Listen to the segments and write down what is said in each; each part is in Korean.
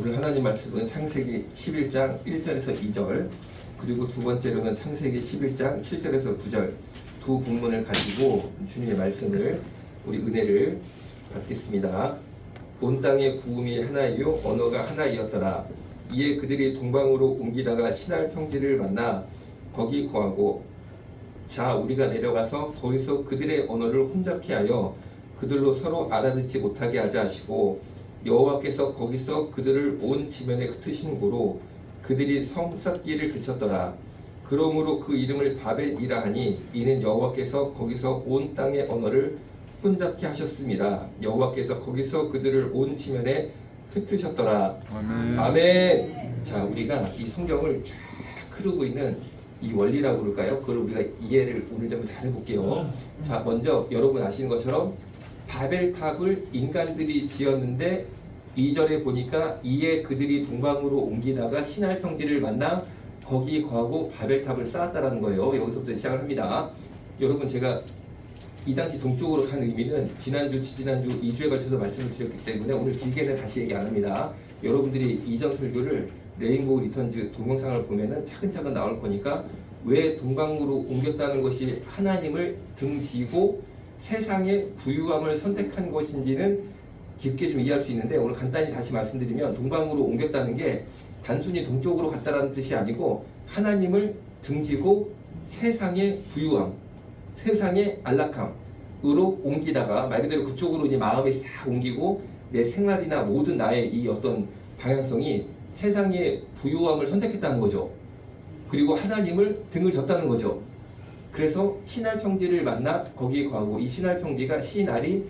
오늘 하나님 말씀은 창세기 11장 1절에서 2절, 그리고 두 번째로는 창세기 11장 7절에서 9절 두 본문을 가지고 주님의 말씀을, 우리 은혜를 받겠습니다. 온 땅의 구음이 하나이요 언어가 하나이었더라. 이에 그들이 동방으로 옮기다가 신할 평지를 만나 거기 거하고, 자 우리가 내려가서 거기서 그들의 언어를 혼잡케 하여 그들로 서로 알아듣지 못하게 하자 하시고, 여호와께서 거기서 그들을 온 지면에 흩으신 고로 그들이 성 쌓기를 그쳤더라. 그러므로 그 이름을 바벨이라 하니, 이는 여호와께서 거기서 온 땅의 언어를 혼잡케 하셨습니다. 여호와께서 거기서 그들을 온 지면에 흩으셨더라. 아멘. 아멘. 자, 우리가 이 성경을 쫙 흐르고 있는 이 원리라고 그럴까요? 그걸 우리가 이해를 오늘 좀 잘 해볼게요. 자, 먼저 여러분 아시는 것처럼 바벨탑을 인간들이 지었는데 2절에 보니까 이에 그들이 동방으로 옮기다가 신할 평지를 만나 거기 거하고 바벨탑을 쌓았다라는 거예요. 여기서부터 시작을 합니다. 여러분, 제가 이 당시 동쪽으로 간 의미는 지난주, 지지난주 2주에 걸쳐서 말씀을 드렸기 때문에 오늘 길게는 다시 얘기 안 합니다. 여러분들이 이전 설교를 레인보우 리턴즈 동영상을 보면은 차근차근 나올 거니까, 왜 동방으로 옮겼다는 것이 하나님을 등지고 세상의 부유함을 선택한 것인지는 깊게 좀 이해할 수 있는데, 오늘 간단히 다시 말씀드리면, 동방으로 옮겼다는 게 단순히 동쪽으로 갔다라는 뜻이 아니고, 하나님을 등지고 세상의 부유함, 세상의 안락함으로 옮기다가, 말 그대로 그쪽으로 이제 마음이 싹 옮기고, 내 생활이나 모든 나의 이 어떤 방향성이 세상의 부유함을 선택했다는 거죠. 그리고 하나님을 등을 졌다는 거죠. 그래서 신할 평지를 만나 거기에 거하고, 이 신할 평지가 신할이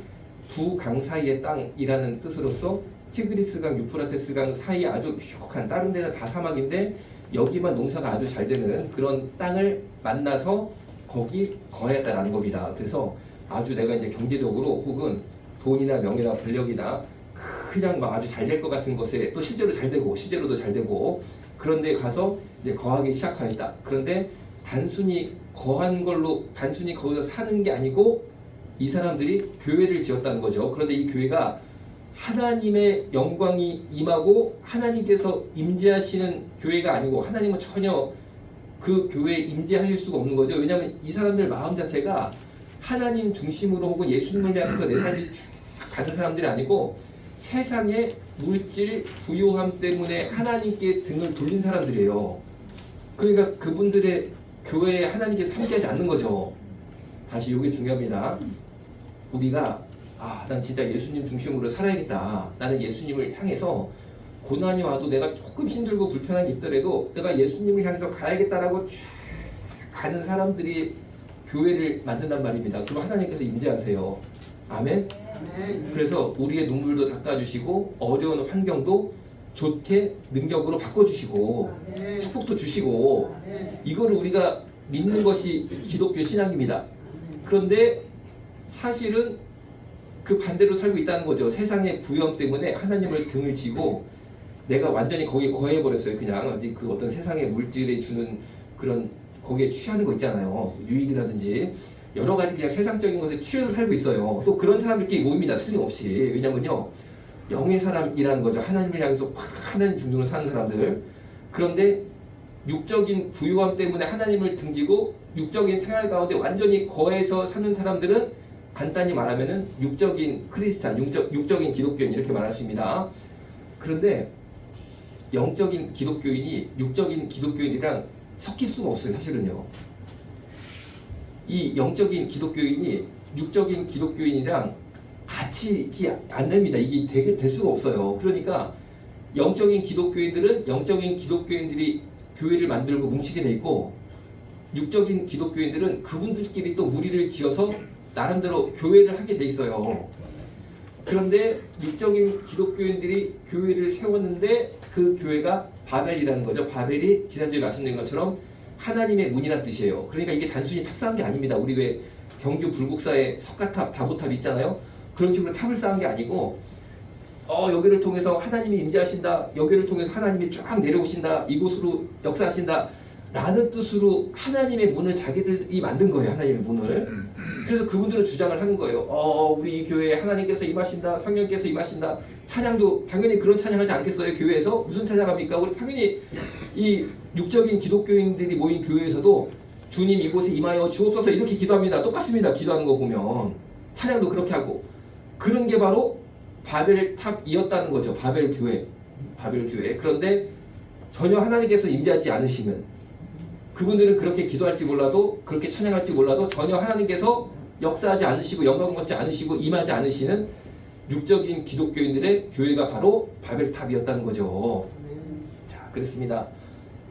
두 강 사이의 땅이라는 뜻으로서 티그리스강, 유프라테스강 사이에 아주 휘혹한, 다른 데는 다 사막인데 여기만 농사가 아주 잘 되는 그런 땅을 만나서 거기 거했다라는 겁니다. 그래서 아주 내가 이제 경제적으로 혹은 돈이나 명예나 권력이나 그냥 막 아주 잘 될 것 같은 것에, 또 실제로 잘 되고 실제로도 잘 되고 그런 데 가서 이제 거하기 시작하였다. 그런데 단순히 거한 걸로, 단순히 거기서 사는 게 아니고 이 사람들이 교회를 지었다는 거죠. 그런데 이 교회가 하나님의 영광이 임하고 하나님께서 임재하시는 교회가 아니고, 하나님은 전혀 그 교회에 임재하실 수가 없는 거죠. 왜냐하면 이 사람들 마음 자체가 하나님 중심으로 혹은 예수님을 향해서 내 삶이 쭉 가는 사람들이 아니고, 세상의 물질 부요함 때문에 하나님께 등을 돌린 사람들이에요. 그러니까 그분들의 교회에 하나님께서 함께하지 않는 거죠. 다시 이게 중요합니다. 우리가 난 진짜 예수님 중심으로 살아야겠다. 나는 예수님을 향해서 고난이 와도 내가 조금 힘들고 불편한 게 있더라도 내가 예수님을 향해서 가야겠다라고 쫙 가는 사람들이 교회를 만든단 말입니다. 그럼 하나님께서 임재하세요. 아멘? 그래서 우리의 눈물도 닦아주시고 어려운 환경도 좋게 능력으로 바꿔주시고 축복도 주시고, 이거를 우리가 믿는 것이 기독교 신앙입니다. 그런데 사실은 그 반대로 살고 있다는 거죠. 세상의 부유함 때문에 하나님을 등을 지고 내가 완전히 거기에 거해버렸어요. 그냥 그 어떤 세상의 물질에 주는 그런, 거기에 취하는 거 있잖아요. 유익이라든지 여러 가지 그냥 세상적인 것에 취해서 살고 있어요. 또 그런 사람들끼리 모입니다. 틀림없이. 왜냐면요, 영의 사람이라는 거죠. 하나님을 향해서 하나님 중심으로 사는 사람들. 그런데 육적인 부유함 때문에 하나님을 등지고 육적인 생활 가운데 완전히 거해서 사는 사람들은 간단히 말하면은 육적인 크리스찬, 육적인 기독교인, 이렇게 말할 수 있습니다. 그런데 영적인 기독교인이 육적인 기독교인이랑 섞일 수가 없어요. 사실은요, 이 영적인 기독교인이 육적인 기독교인이랑 같이 안 됩니다. 이게 되게 될 수가 없어요. 그러니까 영적인 기독교인들은 영적인 기독교인들이 교회를 만들고 뭉치게 돼 있고, 육적인 기독교인들은 그분들끼리 또 무리를 지어서 나름대로 교회를 하게 돼 있어요. 그런데 육적인 기독교인들이 교회를 세웠는데 그 교회가 바벨이라는 거죠. 바벨이 지난주에 말씀드린 것처럼 하나님의 문이란 뜻이에요. 그러니까 이게 단순히 탑 쌓은 게 아닙니다. 우리 왜 경주 불국사에 석가탑, 다보탑 있잖아요. 그런 식으로 탑을 쌓은 게 아니고, 여기를 통해서 하나님이 임재하신다, 여기를 통해서 하나님이 쫙 내려오신다, 이곳으로 역사하신다, 라는 뜻으로 하나님의 문을 자기들이 만든 거예요. 하나님의 문을. 그래서 그분들은 주장을 하는 거예요. 우리 이 교회에 하나님께서 임하신다, 성령께서 임하신다. 찬양도 당연히 그런 찬양하지 않겠어요? 교회에서 무슨 찬양합니까? 우리 당연히 이 육적인 기독교인들이 모인 교회에서도 주님 이곳에 임하여 주옵소서 이렇게 기도합니다. 똑같습니다. 기도하는 거 보면 찬양도 그렇게 하고 그런 게 바로 바벨탑이었다는 거죠. 바벨 교회. 그런데 전혀 하나님께서 임재하지 않으시는 그분들은 그렇게 기도할지 몰라도 그렇게 찬양할지 몰라도 전혀 하나님께서 역사하지 않으시고 영광 받지 않으시고 임하지 않으시는 육적인 기독교인들의 교회가 바로 바벨탑이었다는 거죠. 자, 그렇습니다.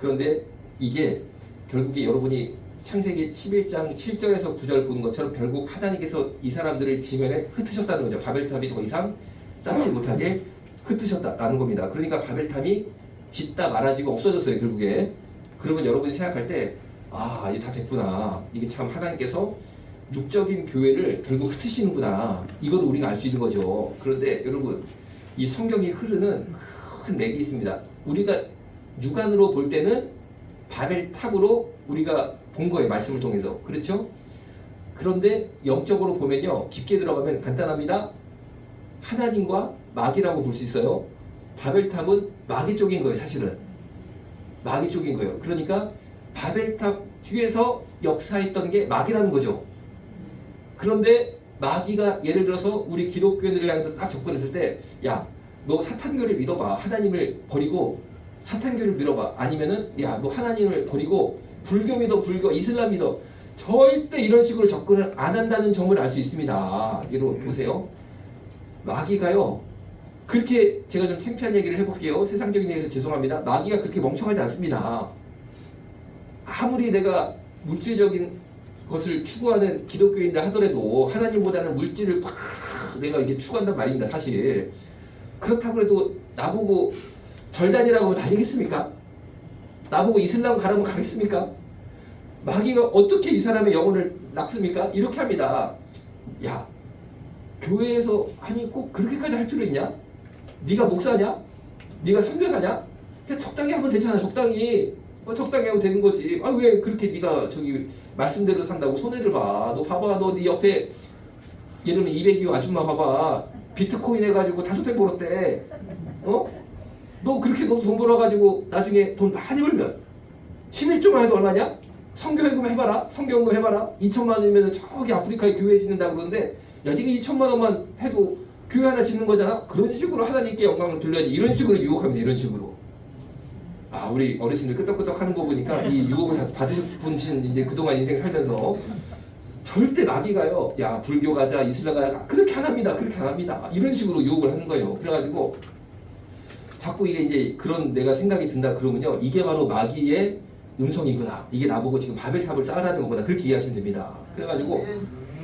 그런데 이게 결국에 여러분이 창세기 11장 7절에서 9절 보는 것처럼 결국 하나님께서 이 사람들을 지면에 흩으셨다는 거죠. 바벨탑이 더 이상 쌓지 못하게 흩으셨다라는 겁니다. 그러니까 바벨탑이 짓다 말아지고 없어졌어요. 결국에. 그러면 여러분이 생각할 때 이게 다 됐구나. 이게 참 하나님께서 육적인 교회를 결국 흩으시는구나. 이걸 우리가 알 수 있는 거죠. 그런데 여러분 이 성경이 흐르는 큰 맥이 있습니다. 우리가 육안으로 볼 때는 바벨탑으로 우리가 본 거예요. 말씀을 통해서. 그렇죠? 그런데 영적으로 보면요. 깊게 들어가면 간단합니다. 하나님과 마귀라고 볼 수 있어요. 바벨탑은 마귀 쪽인 거예요. 사실은. 마귀 쪽인 거예요. 그러니까 바벨탑 뒤에서 역사했던 게 마귀라는 거죠. 그런데 마귀가 예를 들어서 우리 기독교인들을 향해서 딱 접근했을 때 야, 너 사탄교를 믿어봐. 하나님을 버리고 사탄교를 믿어봐. 아니면은 야, 너 하나님을 버리고 불교 믿어. 불교, 이슬람 믿어. 절대 이런 식으로 접근을 안 한다는 점을 알 수 있습니다. 여러분 보세요. 마귀가요. 그렇게 제가 좀 창피한 얘기를 해볼게요. 세상적인 얘기에서 죄송합니다. 마귀가 그렇게 멍청하지 않습니다. 아무리 내가 물질적인 것을 추구하는 기독교인들 하더라도 하나님보다는 물질을 팍 내가 이렇게 추구한단 말입니다. 사실 그렇다고 해도 나보고 절단이라고 하면 다니겠습니까? 나보고 이슬람 가라면 가겠습니까? 마귀가 어떻게 이 사람의 영혼을 낚습니까? 이렇게 합니다. 야, 교회에서 아니 꼭 그렇게까지 할 필요 있냐? 네가 목사냐? 네가 선교사냐? 그냥 적당히 하면 되잖아. 적당히 하면 되는 거지. 왜 그렇게 네가 저기 말씀대로 산다고 손해를 봐. 너 봐봐. 너 네 옆에 예를 들면 202호 아줌마 봐봐. 비트코인 해가지고 5배 벌었대. 너 그렇게 너 돈 벌어가지고 나중에 돈 많이 벌면 11조만 해도 얼마냐? 선교회금 해봐라. 선교연금 해봐라. 2천만 원이면 저기 아프리카에 교회 짓는다고 그러는데 야, 네가 2천만 원만 해도 교회 하나 짓는 거잖아. 그런 식으로 하나님께 영광을 돌려야지. 이런 식으로 유혹합니다. 이런 식으로. 우리 어르신들 끄떡끄떡 하는 거 보니까 이 유혹을 다 받으신 이제 그동안 인생 살면서 절대 마귀가요. 야, 불교 가자, 이슬람 가자. 그렇게 안 합니다. 그렇게 안 합니다. 이런 식으로 유혹을 하는 거예요. 그래가지고 자꾸 이게 이제 그런 내가 생각이 든다 그러면요. 이게 바로 마귀의 음성이구나. 이게 나보고 지금 바벨탑을 쌓으라는 거구나. 그렇게 이해하시면 됩니다. 그래가지고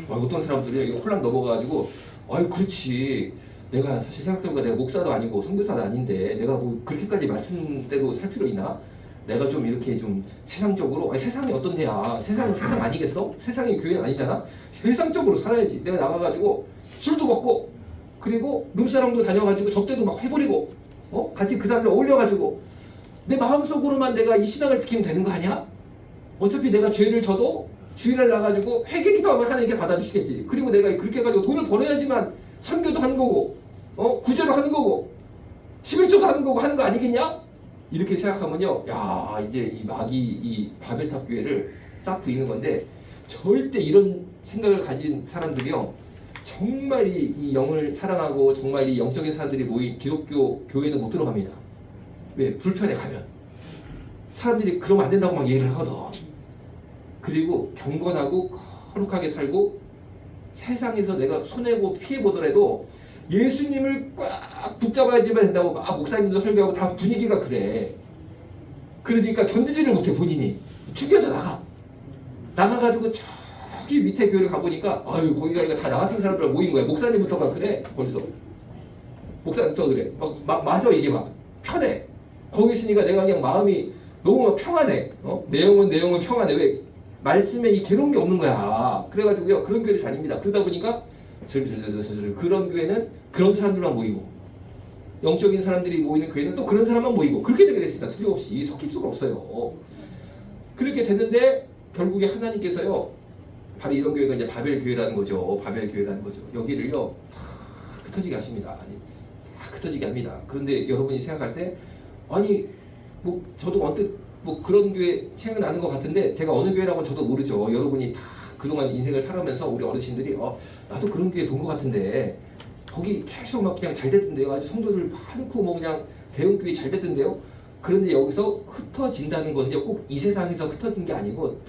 어떤 사람들이 이거 홀랑 넘어가가지고 그렇지. 내가 사실 생각해보니까 내가 목사도 아니고 선교사도 아닌데 내가 뭐 그렇게까지 말씀대로 살 필요 있나? 내가 좀 이렇게 좀 세상적으로 세상이 어떤 데야? 세상은 세상 아니겠어? 세상이 교회는 아니잖아? 세상적으로 살아야지. 내가 나가가지고 술도 먹고 그리고 룸사랑도 다녀가지고 접대도 막 해버리고 같이 그 사람들 어울려가지고 내 마음속으로만 내가 이 신앙을 지키면 되는 거 아니야? 어차피 내가 죄를 져도 주일날 나가지고 회개 기도하면 하나님께 받아주시겠지. 그리고 내가 그렇게 해가지고 돈을 벌어야지만 선교도 하는 거고 구제도 하는 거고 11조도 하는 거고 하는 거 아니겠냐? 이렇게 생각하면요. 야, 이제 이 마귀 이 바벨탑 교회를 싹 부이는 건데 절대 이런 생각을 가진 사람들이요. 정말 이 영을 사랑하고 정말 이 영적인 사람들이 모인 기독교 교회는 못 들어갑니다. 왜? 불편해 가면. 사람들이 그러면 안 된다고 막 얘기를 하거든. 그리고 경건하고 거룩하게 살고 세상에서 내가 손해고 피해보더라도 예수님을 꽉 붙잡아야지만 된다고 막 목사님도 설교하고 다 분위기가 그래. 그러니까 견디지를 못해 본인이. 튕겨져 나가가지고 저기 밑에 교회를 가보니까 거기가 다 나 같은 사람들 모인 거야. 목사님부터가 그래 벌써. 목사님부터 그래. 맞아 이게 막 편해. 거기 있으니까 내가 그냥 마음이 너무 평안해. 내용은 평안해. 왜? 말씀에 이 괴로운 게 없는 거야. 그래가지고요 그런 교회를 다닙니다. 그러다 보니까 그런 교회는 그런 사람들만 모이고 영적인 사람들이 모이는 교회는 또 그런 사람만 모이고 그렇게 되게 됐습니다. 틀림없이 섞일 수가 없어요. 그렇게 됐는데 결국에 하나님께서요, 바로 이런 교회가 이제 바벨 교회라는 거죠. 바벨 교회라는 거죠. 여기를요 다 흩어지게 하십니다. 아니, 다 흩어지게 합니다. 그런데 여러분이 생각할 때, 아니 뭐 저도 언뜻 뭐 그런 교회 생각나는 것 같은데, 제가 어느 교회라고 저도 모르죠. 여러분이 다 그동안 인생을 살아오면서 우리 어르신들이 나도 그런 교회 본 것 같은데 거기 계속 막 그냥 잘 됐던데요. 아주 성도들 많고 뭐 그냥 대형 교회 잘 됐던데요. 그런데 여기서 흩어진다는 건요, 꼭 이 세상에서 흩어진 게 아니고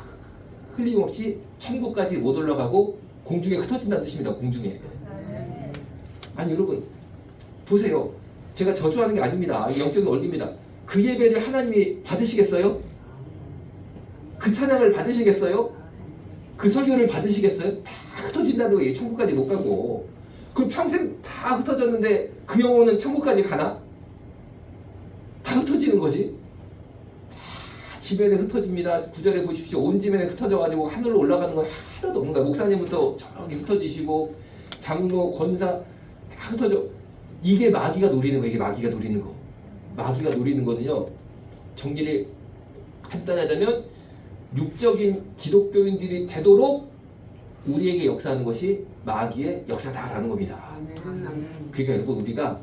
흘림없이 천국까지 못 올라가고 공중에 흩어진다는 뜻입니다. 공중에. 아니 여러분 보세요. 제가 저주하는 게 아닙니다. 영적인 원리입니다. 그 예배를 하나님이 받으시겠어요? 그 찬양을 받으시겠어요? 그 설교를 받으시겠어요? 다 흩어진다는 거예요. 천국까지 못 가고. 그럼 평생 다 흩어졌는데 그 영혼은 천국까지 가나? 다 흩어지는 거지. 다 지면에 흩어집니다. 9절에 보십시오. 온 지면에 흩어져가지고 하늘로 올라가는 건 하나도 없는 거야. 목사님부터 저기 흩어지시고 장로, 권사 다 흩어져. 이게 마귀가 노리는 거예요. 이게 마귀가 노리는 거. 마귀가 노리는 거는요, 정리를 간단히 하자면 육적인 기독교인들이 되도록 우리에게 역사하는 것이 마귀의 역사다라는 겁니다. 그러니까 여러분, 우리가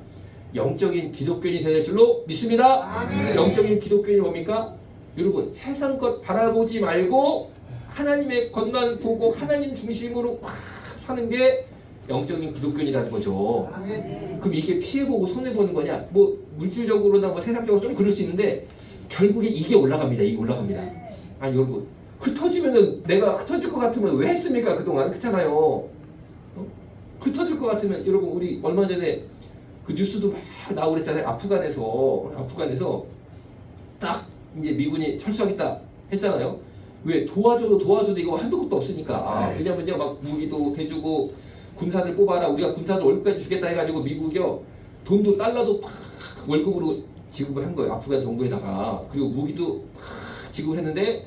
영적인 기독교인이 될 줄로 믿습니다. 아멘. 영적인 기독교인이 뭡니까? 여러분, 세상 것 바라보지 말고 하나님의 것만 보고 하나님 중심으로 확 사는 게 영적인 기독교인이라는 거죠. 아멘. 그럼 이게 피해보고 손해보는 거냐? 뭐 물질적으로나 뭐 세상적으로 좀 그럴 수 있는데 결국에 이게 올라갑니다. 이게 올라갑니다. 아니 여러분, 흩어지면은 내가 흩어질 것 같으면 왜 했습니까? 그동안 그렇잖아요. 흩어질 것 같으면, 여러분 우리 얼마 전에 그 뉴스도 막 나오고 그랬잖아요. 아프간에서 딱 이제 미군이 철수하겠다 했잖아요. 왜? 도와줘도 이거 한도 끝도 없으니까. 왜냐면요, 막 무기도 대주고 군사들 뽑아라, 우리가 군사들 월급까지 주겠다 해가지고 미국이요, 돈도 달러도 팍 월급으로 지급을 한 거예요. 아프간 정부에다가. 그리고 무기도 팍 지급을 했는데,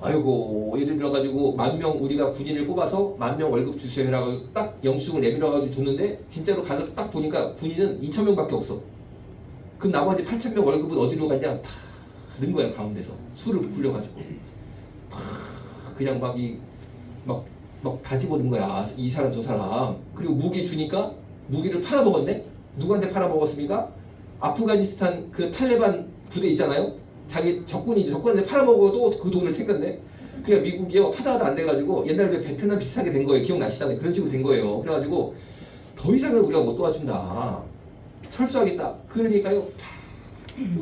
아이고 예를 들어가지고 10,000명 우리가 군인을 뽑아서 10,000명 월급 주세요라고 딱 영수증을 내밀어가지고 줬는데, 진짜로 가서 딱 보니까 군인은 2,000명밖에 없어. 그 나머지 8,000명 월급은 어디로 가냐, 다 넣은 거야. 가운데서 술을 부풀려가지고 그냥 막 다 집어넣은 거야. 이 사람 저 사람. 그리고 무기 주니까 무기를 팔아먹었네. 누구한테 팔아먹었습니까? 아프가니스탄 그 탈레반 부대 있잖아요. 자기 적군이죠. 적군한테 팔아먹고 또 그 돈을 챙겼네. 그러니까 미국이요, 하다 안 돼가지고 옛날에 베트남 비슷하게 된 거예요. 기억나시잖아요. 그런 식으로 된 거예요. 그래가지고 더 이상은 우리가 못 도와준다, 철수하겠다. 그러니까요,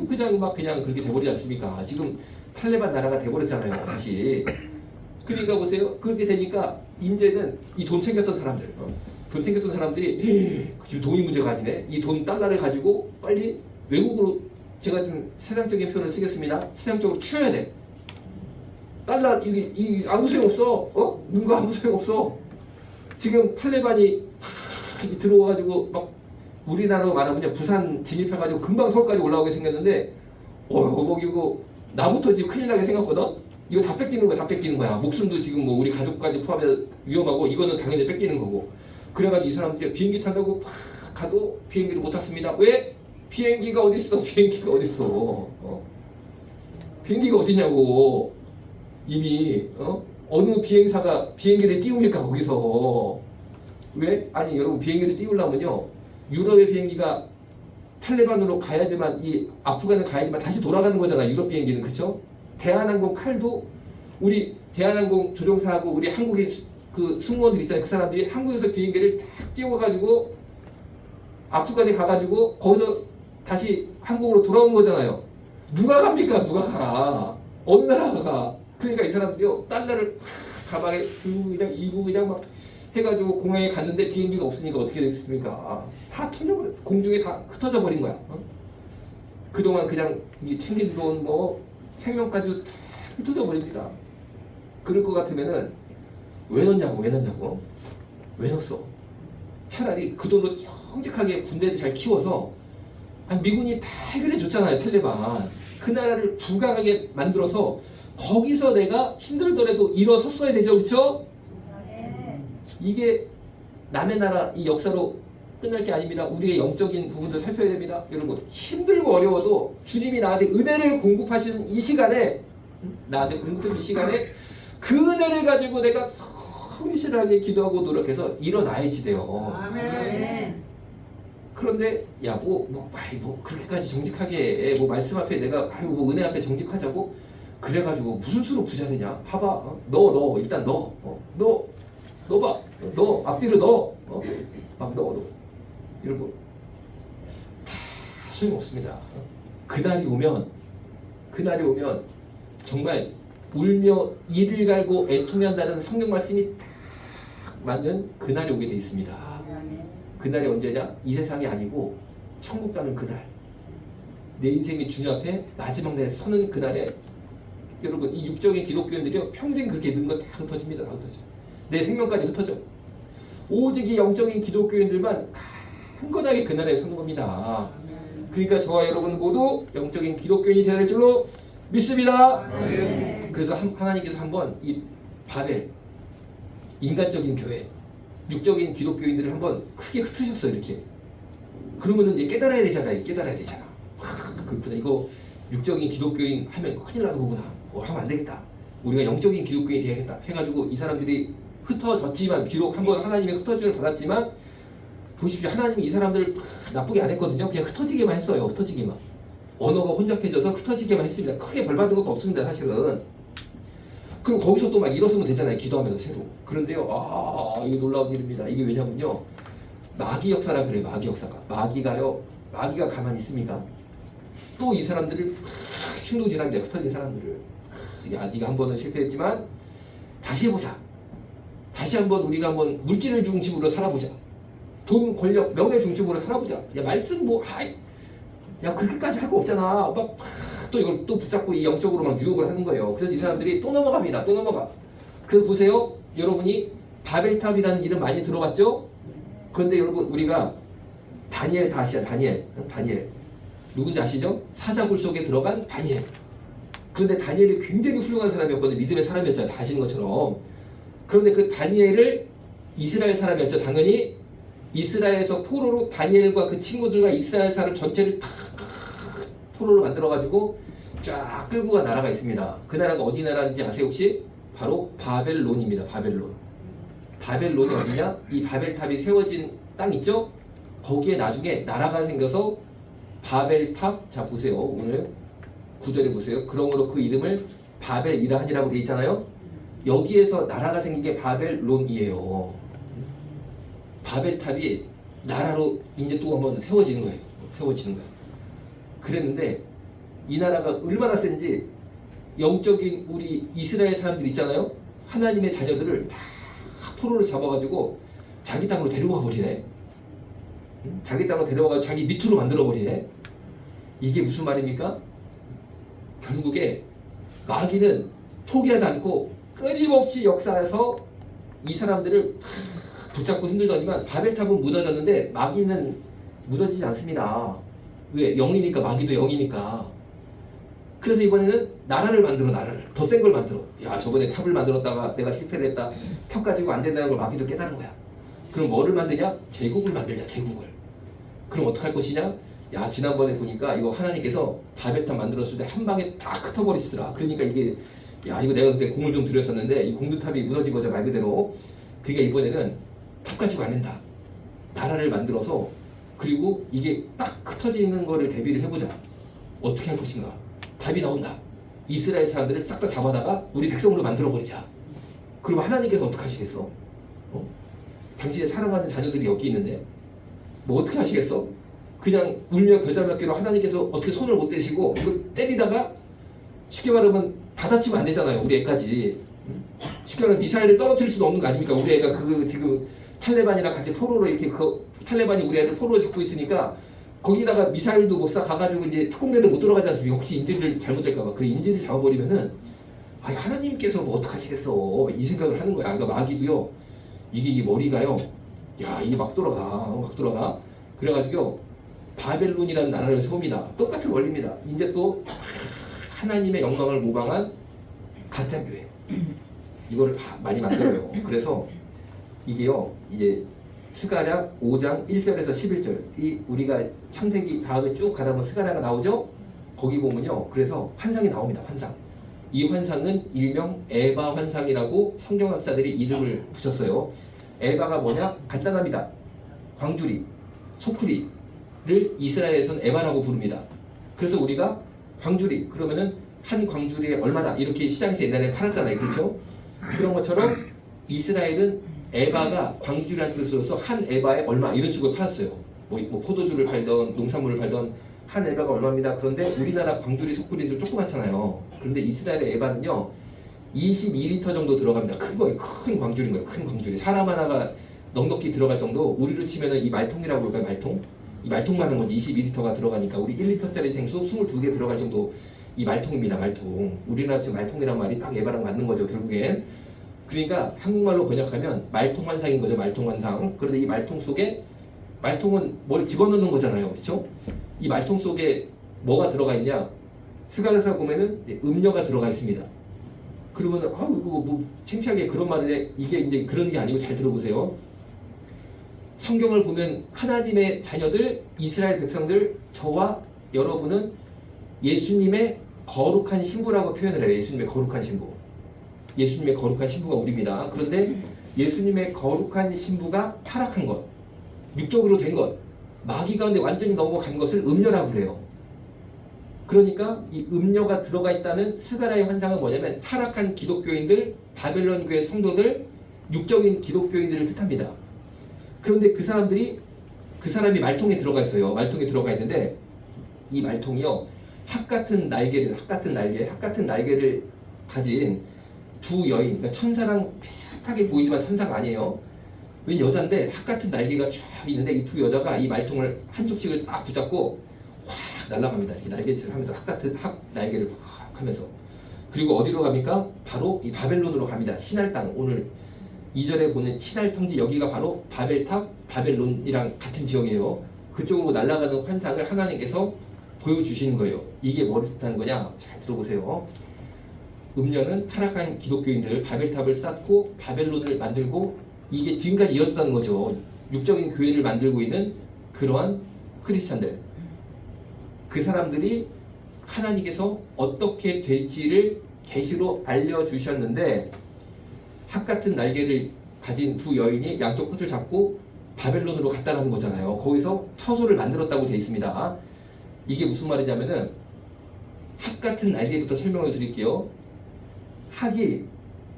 그냥 그렇게 돼버리지 않습니까? 지금 탈레반 나라가 돼버렸잖아요, 다시. 그러니까 보세요. 그렇게 되니까 이제는 이 돈 챙겼던 사람들이 지금 돈이 문제가 아니네. 이 돈 달러를 가지고 빨리 외국으로, 제가 좀 세상적인 표현을 쓰겠습니다. 세상적으로 튀어야 돼. 달러 이 아무 소용 없어. 뭔가 아무 소용 없어. 지금 탈레반이 들어와가지고 막 우리나라로 말하면 부산 진입해가지고 금방 서울까지 올라오게 생겼는데, 먹이고 나부터 지금 큰일 나게 생겼거든. 이거 다 뺏기는 거야. 다 뺏기는 거야. 목숨도 지금 뭐 우리 가족까지 포함해서 위험하고, 이거는 당연히 뺏기는 거고. 그래가지고 이 사람들이 비행기 탄다고 팍 가도 비행기를 못 탔습니다. 왜? 비행기가 어딨어? 비행기가 어딨어? 비행기가 어디냐고. 이미 어느 비행사가 비행기를 띄웁니까 거기서? 왜? 아니 여러분, 비행기를 띄우려면요, 유럽의 비행기가 탈레반으로 가야지만, 이 아프간을 가야지만 다시 돌아가는 거잖아, 유럽 비행기는. 그쵸? 대한항공 칼도, 우리 대한항공 조종사하고 우리 한국의 그 승무원들 있잖아요. 그 사람들이 한국에서 비행기를 딱 띄워가지고 아프간에 가가지고 거기서 다시 한국으로 돌아오는 거잖아요. 누가 갑니까? 누가 가? 어느 나라가 가? 그러니까 이 사람들이요, 달러를 가방에 들고 그냥 막 해가지고 공항에 갔는데 비행기가 없으니까 어떻게 됐습니까? 다 털려버려. 공중에 다 흩어져 버린 거야. 그동안 그냥 챙긴 돈 뭐 생명까지 다 흩어져 버립니다. 그럴 것 같으면은 왜 넣냐고. 왜 넣었어? 차라리 그 돈으로 정직하게 군대를 잘 키워서, 미군이 다 해결해 줬잖아요. 탈레반 그 나라를 불강하게 만들어서 거기서 내가 힘들더라도 일어섰어야 되죠. 그렇죠? 이게 남의 나라 이 역사로 끝날 게 아닙니다. 우리의 영적인 부분도 살펴야 됩니다. 여러분, 힘들고 어려워도 주님이 나한테 은혜를 공급하시는 이 시간에 나한테 문득 이 시간에 그 은혜를 가지고 내가 성실하게 기도하고 노력해서 일어나야지 돼요. 아멘. 그런데 야 뭐 그렇게까지 정직하게 뭐 말씀 앞에 내가 뭐 은혜 앞에 정직하자고 그래가지고 무슨 수로 부자 되냐? 봐봐, 너 일단 너 봐, 너 앞뒤로 막 넣어. 여러분 다 소용없습니다. 그날이 오면 정말 울며 이를 갈고 애통한다는 성경 말씀이 딱 맞는 그날이 오게 돼 있습니다. 그날이 언제냐? 이 세상이 아니고 천국 가는 그날. 내 인생이 주님 앞에 마지막 날에 서는 그날에 여러분 이 육적인 기독교인들이 평생 그렇게 있는 건 다 흩어집니다. 다 흩어져. 내 생명까지 흩어져. 오직 이 영적인 기독교인들만 강건하게 그날에 서는 겁니다. 그러니까 저와 여러분 모두 영적인 기독교인이 되어야 될 줄로 믿습니다. 그래서 하나님께서 한번 이 바벨 인간적인 교회 육적인 기독교인들을 한번 크게 흩으셨어요. 이렇게. 그러면은 이제 깨달아야 되잖아. 그렇구나. 이거 육적인 기독교인 하면 큰일 나는 거구나. 하면 안 되겠다. 우리가 영적인 기독교인이 돼야겠다. 해가지고 이 사람들이 흩어졌지만 비록 한번 하나님의 흩어짐을 받았지만 보십시오. 하나님이 이 사람들을 나쁘게 안 했거든요. 그냥 흩어지게만 했어요. 흩어지게만. 언어가 혼잡해져서 흩어지게만 했습니다. 크게 벌 받은 것도 없습니다. 사실은. 그럼 거기서 또 막 일어서면 되잖아요. 기도하면서 새로. 그런데요. 이거 놀라운 일입니다. 이게 왜냐면요. 마귀 역사라 그래요. 마귀 역사가. 마귀가 가만히 있습니까? 또 이 사람들을 충동질합니다. 흩어진 사람들을. 야, 네가 한 번은 실패했지만 다시 해보자. 다시 한번 우리가 한번 물질을 중심으로 살아보자. 돈, 권력, 명예 중심으로 살아보자. 야, 말씀 야, 그렇게까지 할 거 없잖아. 또 이걸 또 붙잡고 이 영적으로 막 유혹을 하는 거예요. 그래서 이 사람들이 또 넘어갑니다. 또 넘어가. 그래서 보세요. 여러분이 바벨탑이라는 이름 많이 들어봤죠? 그런데 여러분 우리가 다니엘 다 아시죠? 다니엘. 누군지 아시죠? 사자굴 속에 들어간 다니엘. 그런데 다니엘이 굉장히 훌륭한 사람이었거든요. 믿음의 사람이었잖아요. 다 아시는 것처럼. 그런데 그 다니엘을 이스라엘 사람이었죠. 당연히 이스라엘에서 포로로 다니엘과 그 친구들과 이스라엘 사람 전체를 다 포로로 만들어가지고 쫙 끌고 간 나라가 있습니다. 그 나라가 어디 나라인지 아세요 혹시? 바로 바벨론입니다. 바벨론이 어디냐? 이 바벨탑이 세워진 땅 있죠? 거기에 나중에 나라가 생겨서 바벨탑, 자 보세요. 오늘 구절에 보세요. 그러므로 그 이름을 바벨이라하니라고 돼 있잖아요. 여기에서 나라가 생긴 게 바벨론이에요. 바벨탑이 나라로 이제 또 한번 세워지는 거예요. 그랬는데 이 나라가 얼마나 센지 영적인 우리 이스라엘 사람들 있잖아요. 하나님의 자녀들을 다 포로로 잡아가지고 자기 땅으로 데려와 버리네. 자기 땅으로 데려와가지고 자기 밑으로 만들어 버리네. 이게 무슨 말입니까? 결국에 마귀는 포기하지 않고 끊임없이 역사에서 이 사람들을 붙잡고 힘들더니만 바벨탑은 무너졌는데 마귀는 무너지지 않습니다. 왜? 영이니까. 마귀도 영이니까. 그래서 이번에는 나라를 더 센 걸 만들어. 야, 저번에 탑을 만들었다가 내가 실패를 했다. 탑 가지고 안 된다는 걸 마귀도 깨달은 거야. 그럼 뭐를 만드냐? 제국을 만들자. 제국을. 그럼 어떡할 것이냐? 야, 지난번에 보니까 이거 하나님께서 바벨탑 만들었을 때 한 방에 딱 흩어버리시더라. 그러니까 이게 야, 이거 내가 그때 공을 좀 들였었는데 이 공두탑이 무너진 거죠. 말 그대로. 그러니까 이번에는 탑 가지고 안 된다. 나라를 만들어서 그리고 이게 딱 흩어지는 거를 대비를 해보자. 어떻게 할 것인가? 답이 나온다. 이스라엘 사람들을 싹 다 잡아다가 우리 백성으로 만들어버리자. 그럼 하나님께서 어떻게 하시겠어? 당신의 사랑하는 자녀들이 여기 있는데 뭐 어떻게 하시겠어? 그냥 울며 겨자 먹기로 하나님께서 어떻게 손을 못 대시고 이거 때리다가 쉽게 말하면 다 다치면 안 되잖아요. 우리 애까지. 쉽게 말하면 미사일을 떨어뜨릴 수도 없는 거 아닙니까? 우리 애가 지금 탈레반이랑 같이 포로로 이렇게 탈레반이 우리 애를 포로로 잡고 있으니까 거기다가 미사일도 못 쏴 가가지고 이제 특공대도 못 들어가지 않습니까? 혹시 인질을 잘못될까봐. 그 인질을 잡아버리면은 하나님께서 뭐 어떡하시겠어 이 생각을 하는 거야. 그러니까 마귀도요. 이게 머리가요. 야, 이게 막 돌아가. 그래가지고 바벨론이라는 나라를 세웁니다. 똑같은 원리입니다. 이제 또 하나님의 영광을 모방한 가짜 교회. 이거를 많이 만들어요. 그래서 이게요. 이제 스가랴 5장 1절에서 11절 이 우리가 창세기 다음에 쭉 가다 보면 스가랴가 나오죠. 거기 보면요. 그래서 환상이 나옵니다. 이 환상은 일명 에바 환상이라고 성경학자들이 이름을 붙였어요. 에바가 뭐냐? 간단합니다. 광주리, 소쿠리를 이스라엘에서는 에바라고 부릅니다. 그래서 우리가 광주리 그러면은 한 광주리에 얼마다 이렇게 시장에서 옛날에 팔았잖아요. 그렇죠? 그런 것처럼 이스라엘은 에바가 광주리라는 뜻으로서 한 에바에 얼마 이런 식으로 팔았어요. 뭐 포도주를 팔던 농산물을 팔던 한 에바가 얼마입니다. 그런데 우리나라 광주리 소쿠리는 좀 조그맣잖아요. 그런데 이스라엘의 에바는요 22리터 정도 들어갑니다. 큰 거예요. 큰 광주리인 거예요. 큰 광주리. 사람 하나가 넉넉히 들어갈 정도. 우리로 치면은 이 말통이라고 볼까요? 말통? 이 말통만 한 건지 22리터가 들어가니까 우리 1리터짜리 생수 22개 들어갈 정도 이 말통입니다. 말통. 우리나라 지금 말통이란 말이 딱 에바랑 맞는 거죠. 결국엔. 그러니까 한국말로 번역하면 말통 환상인 거죠. 말통 환상. 그런데 이 말통 속에 말통은 뭘 집어넣는 거잖아요. 그렇죠? 이 말통 속에 뭐가 들어가 있냐? 스가랴서 보면은 음료가 들어가 있습니다. 그러면 이거 뭐 창피하게 그런 말을 해. 이게 이제 그런 게 아니고 잘 들어보세요. 성경을 보면 하나님의 자녀들, 이스라엘 백성들, 저와 여러분은 예수님의 거룩한 신부라고 표현을 해요. 예수님의 거룩한 신부. 예수님의 거룩한 신부가 우리입니다. 그런데 예수님의 거룩한 신부가 타락한 것, 육적으로 된 것, 마귀 가운데 완전히 넘어간 것을 음녀라고 그래요. 그러니까 이 음녀가 들어가 있다는 스가랴의 환상은 뭐냐면 타락한 기독교인들, 바벨론 교회 성도들, 육적인 기독교인들을 뜻합니다. 그런데 그 사람이 말통에 들어가 있어요. 말통에 들어가 있는데 이 말통이요 학 같은 날개를 가진 두 여인, 그러니까 천사랑 비슷하게 보이지만 천사가 아니에요. 웬 여자인데 학 같은 날개가 쫙 있는데 이 두 여자가 이 말통을 한쪽씩을 딱 붙잡고 확 날아갑니다. 이 날개질을 하면서 학 날개를 확 하면서. 그리고 어디로 갑니까? 바로 이 바벨론으로 갑니다. 신할 땅. 오늘 2절에 보는 신할 평지 여기가 바로 바벨탑, 바벨론이랑 같은 지역이에요. 그쪽으로 날아가는 환상을 하나님께서 보여주시는 거예요. 이게 뭐를 뜻하는 거냐? 잘 들어보세요. 음녀는 타락한 기독교인들 바벨탑을 쌓고 바벨론을 만들고 이게 지금까지 이어졌다는 거죠. 육적인 교회를 만들고 있는 그러한 크리스찬들. 그 사람들이 하나님께서 어떻게 될지를 계시로 알려주셨는데 학 같은 날개를 가진 두 여인이 양쪽 끝을 잡고 바벨론으로 갔다는 거잖아요. 거기서 처소를 만들었다고 되어 있습니다. 이게 무슨 말이냐면은 학 같은 날개부터 설명을 드릴게요. 학이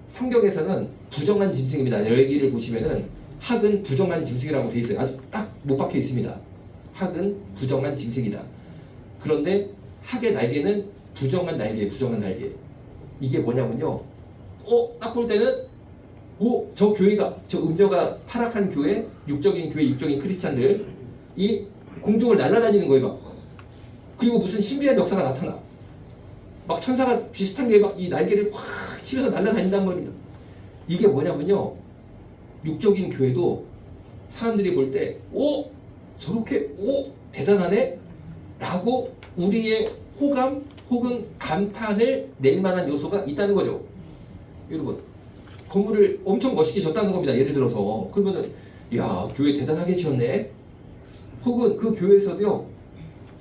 성경에서는 부정한 짐승입니다. 여기를 보시면은 학은 부정한 짐승이라고 되어 있어요. 아주 딱 못 박혀 있습니다. 학은 부정한 짐승이다. 그런데 학의 날개는 부정한 날개. 이게 뭐냐면요. 딱 볼 때는 저 교회가, 저 음녀가 타락한 교회, 육적인 교회, 육적인 크리스찬들 이 공중을 날아다니는 거예요. 막. 그리고 무슨 신비한 역사가 나타나. 막 천사가 비슷한 게 막 이 날개를 확 치면서 날아다닌단 말입니다. 이게 뭐냐면요. 육적인 교회도 사람들이 볼 때 저렇게 대단하네? 라고 우리의 호감 혹은 감탄을 낼 만한 요소가 있다는 거죠. 여러분 건물을 엄청 멋있게 졌다는 겁니다. 예를 들어서 그러면은 야 교회 대단하게 지었네. 혹은 그 교회에서도요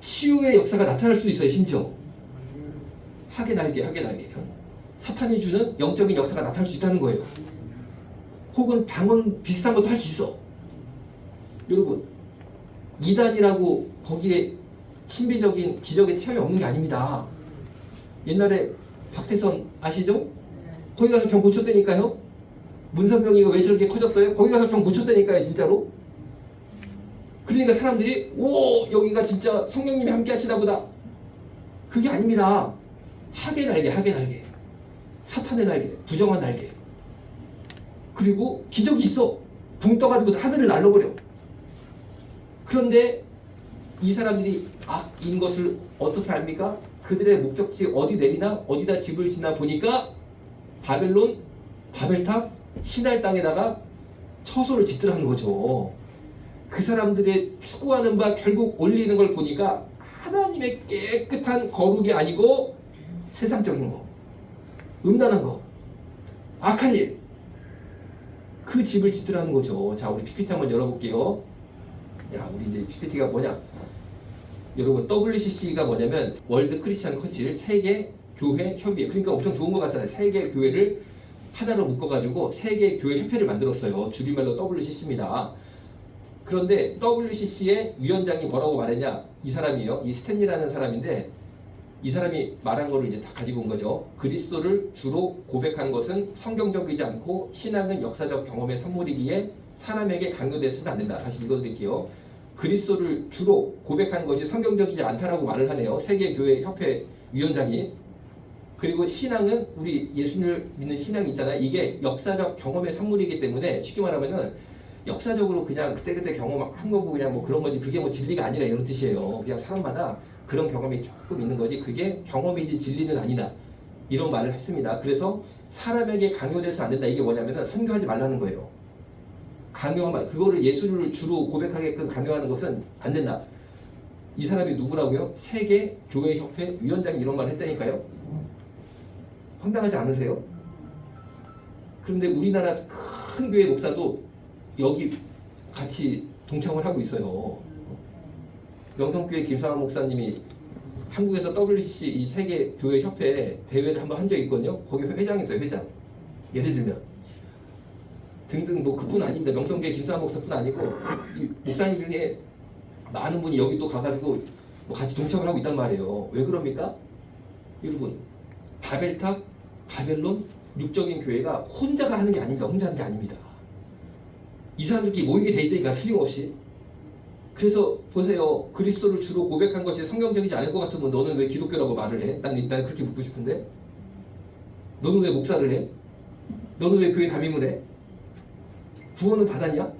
치유의 역사가 나타날 수 있어요. 심지어 학의 날개 사탄이 주는 영적인 역사가 나타날 수 있다는 거예요. 혹은 방언 비슷한 것도 할 수 있어. 여러분 이단이라고 거기에 신비적인 기적의 체험이 없는 게 아닙니다. 옛날에 박태선 아시죠? 거기 가서 병 고쳤다니까요. 문선명이가 왜 저렇게 커졌어요? 거기 가서 병 고쳤다니까요. 진짜로. 그러니까 사람들이 여기가 진짜 성령님이 함께 하시나 보다. 그게 아닙니다. 학의 날개 사탄의 날개, 부정한 날개. 그리고 기적이 있어. 붕 떠가지고 하늘을 날려버려. 그런데 이 사람들이 악인 것을 어떻게 압니까? 그들의 목적지 어디 내리나 어디다 집을 짓나 보니까 바벨론, 바벨탑, 신할 땅에다가 처소를 짓더라는 거죠. 그 사람들의 추구하는 바 결국 올리는 걸 보니까 하나님의 깨끗한 거룩이 아니고 세상적인 거, 음란한 거, 악한 일, 그 집을 짓더라는 거죠. 자, 우리 PPT 한번 열어볼게요. 우리 이제 PPT가 뭐냐? 여러분 WCC가 뭐냐면 월드 크리스천 컨실 세계 교회 협의회. 그러니까 엄청 좋은 것 같잖아요. 세 개 교회를 하나로 묶어가지고 세 개 교회 협회를 만들었어요. 줄임말로 WCC입니다. 그런데 WCC의 위원장이 뭐라고 말했냐? 이 사람이요. 이 스탠리라는 사람인데 이 사람이 말한 거를 이제 다 가지고 온 거죠. 그리스도를 주로 고백한 것은 성경적이지 않고 신앙은 역사적 경험의 산물이기에 사람에게 강요돼서는 안 된다. 다시 읽어드릴게요. 그리스도를 주로 고백한 것이 성경적이지 않다라고 말을 하네요. 세계교회 협회 위원장이. 그리고 신앙은 우리 예수님을 믿는 신앙이 있잖아요. 이게 역사적 경험의 산물이기 때문에 쉽게 말하면은 역사적으로 그냥 그때그때 경험한 거고 그냥 뭐 그런 거지 그게 뭐 진리가 아니라 이런 뜻이에요. 그냥 사람마다 그런 경험이 조금 있는 거지 그게 경험이지 진리는 아니다. 이런 말을 했습니다. 그래서 사람에게 강요돼서 안 된다. 이게 뭐냐면은 선교하지 말라는 거예요. 강요하면 그거를 예수를 주로 고백하게끔 강요하는 것은 안 된다. 이 사람이 누구라고요? 세계 교회 협회 위원장이 이런 말을 했다니까요. 황당하지 않으세요? 그런데 우리나라 큰 교회 목사도 여기 같이 동참을 하고 있어요. 명성교회 김상환 목사님이 한국에서 WCC 이 세계 교회 협회 대회를 한번 한 적이 있거든요. 거기 회장이었어요. 회장. 예를 들면 등등 뭐 그뿐 아닙니다. 명성교회 김상환 목사뿐 아니고 이 목사님 중에 많은 분이 여기 또 가가지고 뭐 같이 동참을 하고 있단 말이에요. 왜 그럽니까? 여러분 바벨탑, 바벨론, 육적인 교회가 혼자가 하는 게 아닙니다. 혼자 하는 게 아닙니다. 이 사람들끼리 모이게 돼 있다니까 틀림없이. 그래서 보세요. 그리스도를 주로 고백한 것이 성경적이지 않을 것 같으면 너는 왜 기독교라고 말을 해? 난 그렇게 묻고 싶은데 너는 왜 목사를 해? 너는 왜 교회 담임을 해? 구원은 받았냐?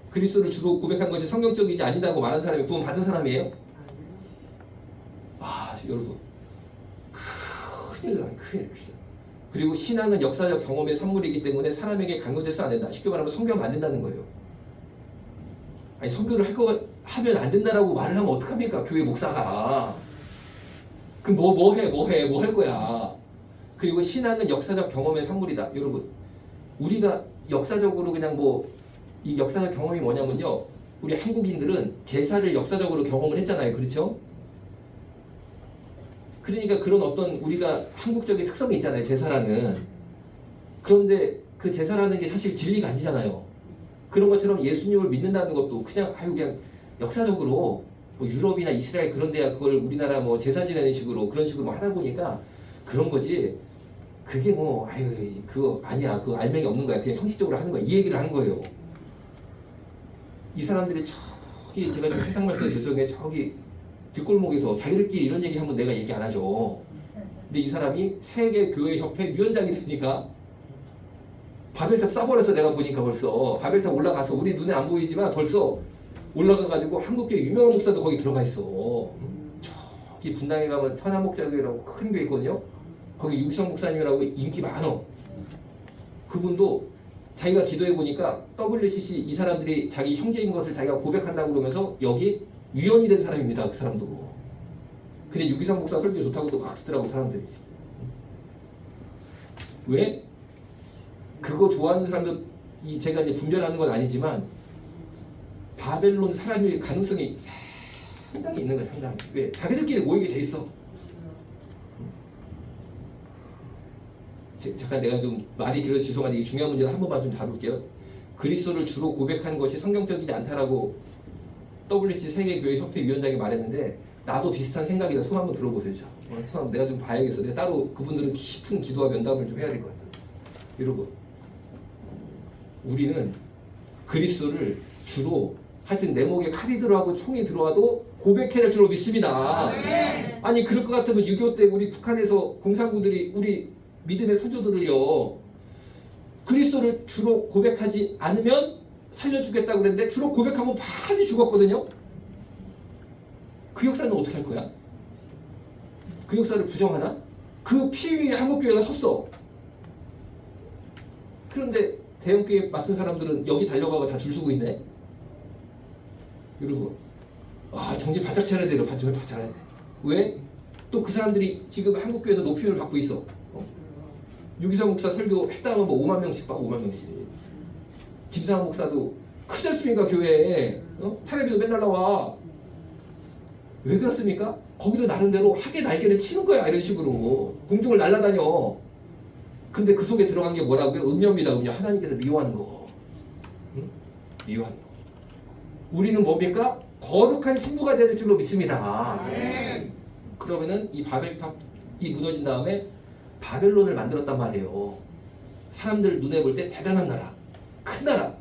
그리스도를 주로 고백한 것이 성경적이지 아니다고 말한 사람이 구원 받은 사람이에요? 아 여러분 큰일 나요. 큰일. 그리고 신앙은 역사적 경험의 산물이기 때문에 사람에게 강요돼서 안 된다. 쉽게 말하면 성경 안 된다는 거예요. 아니 선교를 하면 안 된다라고 말을 하면 어떡합니까? 교회 목사가. 그럼 뭐 할 거야. 그리고 신앙은 역사적 경험의 산물이다. 여러분 우리가 역사적으로 그냥 뭐 이 역사적 경험이 뭐냐면요. 우리 한국인들은 제사를 역사적으로 경험을 했잖아요. 그렇죠? 그러니까 그런 어떤 우리가 한국적인 특성이 있잖아요. 제사라는. 그런데 그 제사라는 게 사실 진리가 아니잖아요. 그런 것처럼 예수님을 믿는다는 것도 그냥 역사적으로 뭐 유럽이나 이스라엘 그런 데야 그걸 우리나라 뭐 제사 지내는 식으로 그런 식으로 뭐 하다 보니까 그런 거지. 그게 뭐 그거 아니야. 그거 알맹이 없는 거야. 그냥 형식적으로 하는 거야. 이 얘기를 하는 거예요. 이 사람들이 저기 제가 좀 세상 말씀 죄송해요. 저기 뒷골목에서 자기들끼리 이런 얘기 하면 내가 얘기 안 하죠. 근데 이 사람이 세계교회협회 위원장이 되니까 바벨탑 싸버려서 내가 보니까 벌써 바벨탑 올라가서 우리 눈에 안 보이지만 벌써 올라가가지고 한국교회 유명한 목사도 거기 들어가 있어. 저기 분당에 가면 선한목자교회라고 큰 교회 있거든요. 거기 유기성 목사님이라고 인기 많어. 그분도 자기가 기도해 보니까 WCC 이 사람들이 자기 형제인 것을 자기가 고백한다고 그러면서 여기 위원이 된 사람입니다. 그 사람도. 근데 유기성 목사 설교 좋다고 또 막 쓰더라고 사람들이. 왜? 그거 좋아하는 사람도 제가 이제 분별하는 건 아니지만 바벨론 사람일 가능성이 상당히 있는 거야. 상당히. 왜? 자기들끼리 모이게 돼 있어. 잠깐 내가 좀 말이 길어서 죄송한데 이 중요한 문제를 한 번만 좀 다룰게요. 그리스도를 주로 고백한 것이 성경적이지 않다라고 WC 세계교회협회 위원장이 말했는데 나도 비슷한 생각이다. 손 한번 들어보세요. 손 내가 좀 봐야겠어. 내가 따로 그분들은 깊은 기도와 면담을 좀 해야 될 것 같아요. 여러분 우리는 그리스도를 주로 하여튼 내 목에 칼이 들어가고 총이 들어와도 고백해낼 줄로 믿습니다. 아니 그럴 것 같으면 6.25 때 우리 북한에서 공산구들이 우리 믿음의 선조들을요 그리스도를 주로 고백하지 않으면 살려주겠다고 그랬는데 주로 고백하고 많이 죽었거든요. 그 역사는 어떻게 할 거야? 그 역사를 부정하나? 그 피 위에 한국교회가 섰어. 그런데 대형교회 맡은 사람들은 여기 달려가고 다 줄 서고 있네. 여러분 정신 바짝 차려야 돼요. 바짝 차려야 돼. 왜? 또 그 사람들이 지금 한국교회에서 높임을 받고 있어. 유기성 목사 설교 했다면 뭐 5만 명씩 받고 5만 명씩. 김상환 목사도 크지 않습니까 교회에? 텔레비도 맨날 나와. 왜 그렇습니까? 거기도 나름대로 학의 날개를 치는 거야. 이런 식으로 공중을 날아다녀. 근데 그 속에 들어간 게 뭐라고요? 음녀입니다. 음녀. 하나님께서 미워하는 거. 응? 미워하는 거. 우리는 뭡니까? 거룩한 신부가 될 줄로 믿습니다. 그러면은 이 바벨탑이 무너진 다음에 바벨론을 만들었단 말이에요. 사람들 눈에 볼 때 대단한 나라, 큰 나라,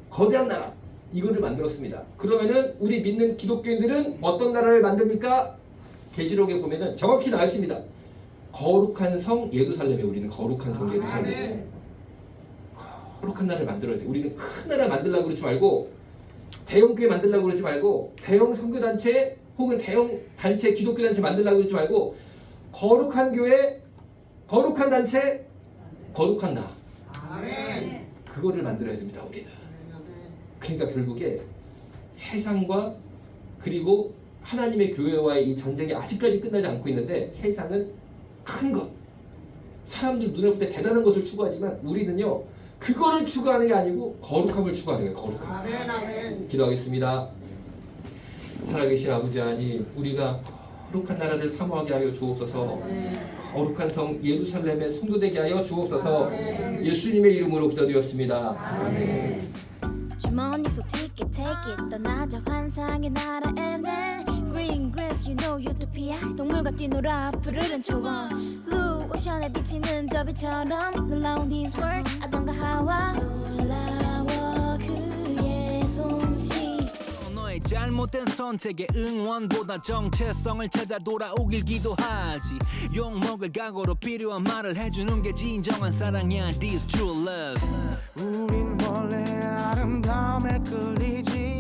거대한 나라, 이거를 만들었습니다. 그러면은 우리 믿는 기독교인들은 어떤 나라를 만듭니까? 계시록에 보면은 정확히 나와 있습니다. 거룩한 성 예루살렘에, 우리는 거룩한 성 예루살렘에 거룩한 나라를 만들어야 돼. 우리는 큰 나라 만들려고 그러지 말고, 대형 교회 만들려고 그러지 말고, 대형 선교단체 혹은 대형 단체, 기독교 단체 만들려고 그러지 말고, 거룩한 교회, 거룩한 단체, 거룩한 나, 그거를 만들어야 됩니다. 우리는. 그러니까 결국에 세상과 그리고 하나님의 교회와의 이 전쟁이 아직까지 끝나지 않고 있는데, 세상은 큰 것, 사람들 눈에 볼 때 대단한 것을 추구하지만 우리는요, 그거를 추구하는 게 아니고 거룩함을 추구하는 거예요. 거룩함. 아멘. 기도하겠습니다. 살아계신 아버지 하나님, 우리가 거룩한 나라를 사모하게 하여 주옵소서. 거룩한 성 예루살렘의 성도되게 하여 주옵소서. 예수님의 이름으로 기도드렸습니다. 아멘. 주머니 속 ticket take it 떠나자 환상의 나라에는 Green grass you know utopia 동물과 뛰놀아 푸르른 초원 Blue ocean에 비치는 저 빛처럼 놀라운 this world 아담과 하와 놀라워 그의 솜씨 너의 잘못된 선택에 응원보다 정체성을 찾아 돌아오길 기도하지 욕먹을 각오로 필요한 말을 해주는 게 진정한 사랑이야 This true love 우린 원래 아름다움에 끌리지